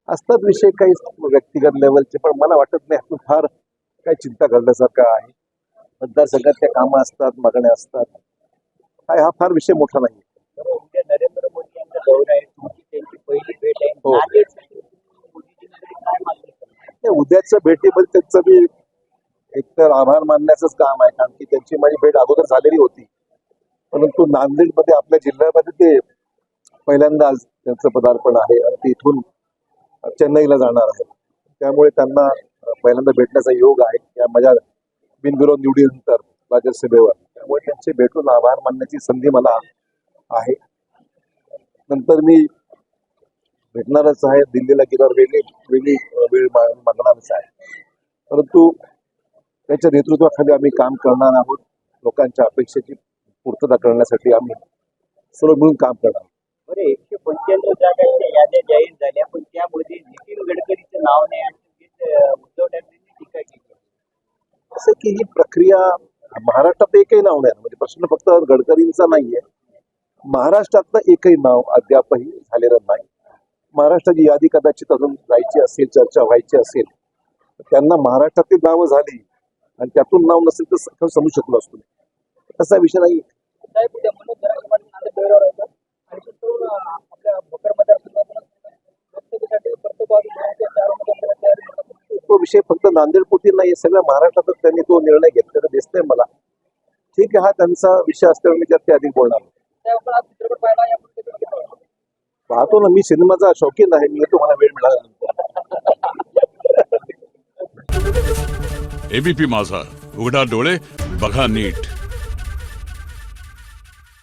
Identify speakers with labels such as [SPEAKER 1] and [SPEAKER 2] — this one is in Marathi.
[SPEAKER 1] असतात विषय काही व्यक्तिगत लेवलचे, पण मला वाटत नाही यातून फार काही चिंता करण्यासारखं आहे. मतदारसंघात त्या कामं असतात, मागण्या असतात. हा फार विषय मोठा नाही.
[SPEAKER 2] उद्या नरेंद्र मोदी यांचा दौरा आहे, तुमची त्यांची पहिली भेट आहे.
[SPEAKER 1] हो.
[SPEAKER 2] नांदेडसाठी मोदीजी नगरी काय मागणी करणार?
[SPEAKER 1] उद्याच्या भेटीबद्दल त्यांचं मी एकतर आभार मानण्याचंच काम आहे, कारण की त्यांची माझी भेट अगोदर झालेली होती. परंतु नांदेडमध्ये आपल्या जिल्ह्यामध्ये ते पहिल्यांदा आज त्यांचं पदार्पण आहे आणि ते इथून चेन्नईला जाणार आहे. त्यामुळे त्यांना पहिल्यांदा भेटण्याचा योग आहे या माझ्या बिनविरोध निवडीनंतर राज्यसभेवर. त्यामुळे त्यांचे भेटून आभार मानण्याची संधी मला आहे. नंतर मी भेटणारच आहे, दिल्लीला गेल्यावर वेगळी वेळ मागणारच आहे. परंतु त्याच्या नेतृत्वाखाली आम्ही काम करणार आहोत. लोकांच्या अपेक्षेची पूर्तता करण्यासाठी आम्ही सर्व मिळून काम करणार.
[SPEAKER 2] बरं, 195 जागांच्या याद्या जाहीर झाल्या, पण त्यामध्ये नितीन गडकरीचं नाव नाही आणि उद्धव ठाकरेंनी टीका केली.
[SPEAKER 1] असं की ही प्रक्रिया महाराष्ट्रात एकही नाव नाही, म्हणजे प्रश्न फक्त गडकरींचा नाहीये. महाराष्ट्रातलं एकही नाव अद्यापही झालेलं नाही. महाराष्ट्राची यादी कदाचित अजून जायची असेल, चर्चा व्हायची असेल, तर त्यांना महाराष्ट्रातील नावं झाली आणि त्यातून नाव नसेल तर समजू शकलो असतो. तसा विषय नाही.
[SPEAKER 2] साहेब, उद्या मनोज जरांगे पाटील नांदेड दौऱ्यावर आहेत आणि तो आपल्या भोकर मतदारसंघातून लोकसभेसाठी प्रत्येकवादी घेण्याच्या 4 उमेदवारांच्या तयारीमध्ये.
[SPEAKER 1] तो विषय फक्त नांदेडपुरती नाही, सगळ्या महाराष्ट्रातच त्यांनी तो निर्णय घेतलेला दिसतंय मला. ठीक आहे, हा त्यांचा विषय असल्यामुळे मी त्यात अधिक बोलणार.
[SPEAKER 2] त्यावर आज चित्रपट पाहिला, यामध्ये
[SPEAKER 1] पाहतो ना, मी सिनेमाचा शौकीन आहे. मी येतो, मला वेळ मिळाल्यानंतर.
[SPEAKER 3] एबीपी माझा, उघडा डोळे बघा नीट.